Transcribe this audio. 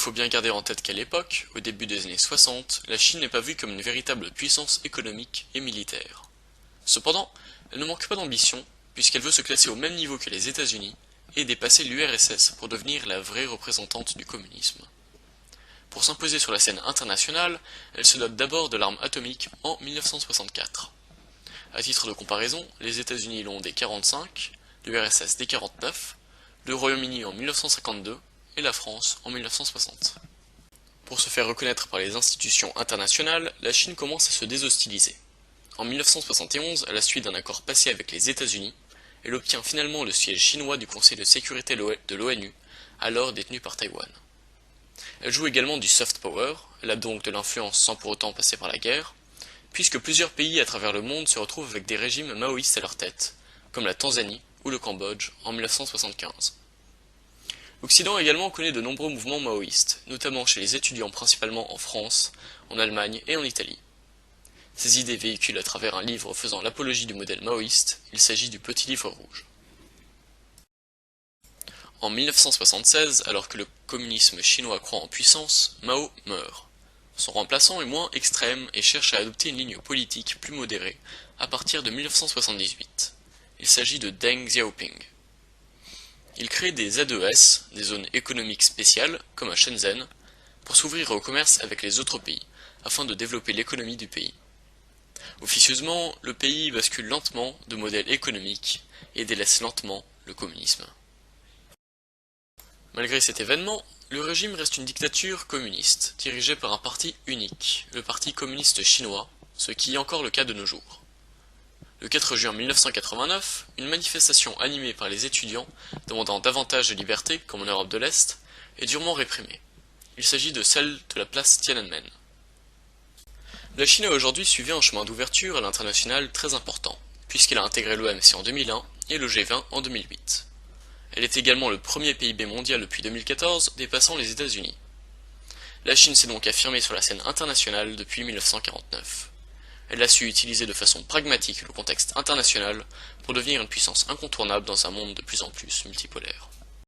faut bien garder en tête qu'à l'époque, au début des années 60, la Chine n'est pas vue comme une véritable puissance économique et militaire. Cependant, elle ne manque pas d'ambition, puisqu'elle veut se classer au même niveau que les États-Unis et dépasser l'URSS pour devenir la vraie représentante du communisme. Pour s'imposer sur la scène internationale, elle se dote d'abord de l'arme atomique en 1964. À titre de comparaison, les États-Unis l'ont dès 1945, l'URSS dès 1949, le Royaume-Uni en 1952 et la France en 1960. Pour se faire reconnaître par les institutions internationales, la Chine commence à se déshostiliser. En 1971, à la suite d'un accord passé avec les États-Unis, elle obtient finalement le siège chinois du Conseil de sécurité de l'ONU, alors détenu par Taïwan. Elle joue également du soft power, elle a donc de l'influence sans pour autant passer par la guerre, puisque plusieurs pays à travers le monde se retrouvent avec des régimes maoïstes à leur tête, comme la Tanzanie ou le Cambodge en 1975. L'Occident également connaît de nombreux mouvements maoïstes, notamment chez les étudiants principalement en France, en Allemagne et en Italie. Ces idées véhiculent à travers un livre faisant l'apologie du modèle maoïste, il s'agit du Petit Livre Rouge. En 1976, alors que le communisme chinois croît en puissance, Mao meurt. Son remplaçant est moins extrême et cherche à adopter une ligne politique plus modérée à partir de 1978. Il s'agit de Deng Xiaoping. Il crée des ZES, des zones économiques spéciales, comme à Shenzhen, pour s'ouvrir au commerce avec les autres pays, afin de développer l'économie du pays. Officieusement, le pays bascule lentement de modèle économique et délaisse lentement le communisme. Malgré cet événement, le régime reste une dictature communiste, dirigée par un parti unique, le Parti communiste chinois, ce qui est encore le cas de nos jours. Le 4 juin 1989, une manifestation animée par les étudiants demandant davantage de liberté, comme en Europe de l'Est, est durement réprimée. Il s'agit de celle de la place Tiananmen. La Chine a aujourd'hui suivi un chemin d'ouverture à l'international très important, puisqu'elle a intégré l'OMC en 2001 et le G20 en 2008. Elle est également le premier PIB mondial depuis 2014, dépassant les États-Unis. La Chine s'est donc affirmée sur la scène internationale depuis 1949. Elle a su utiliser de façon pragmatique le contexte international pour devenir une puissance incontournable dans un monde de plus en plus multipolaire.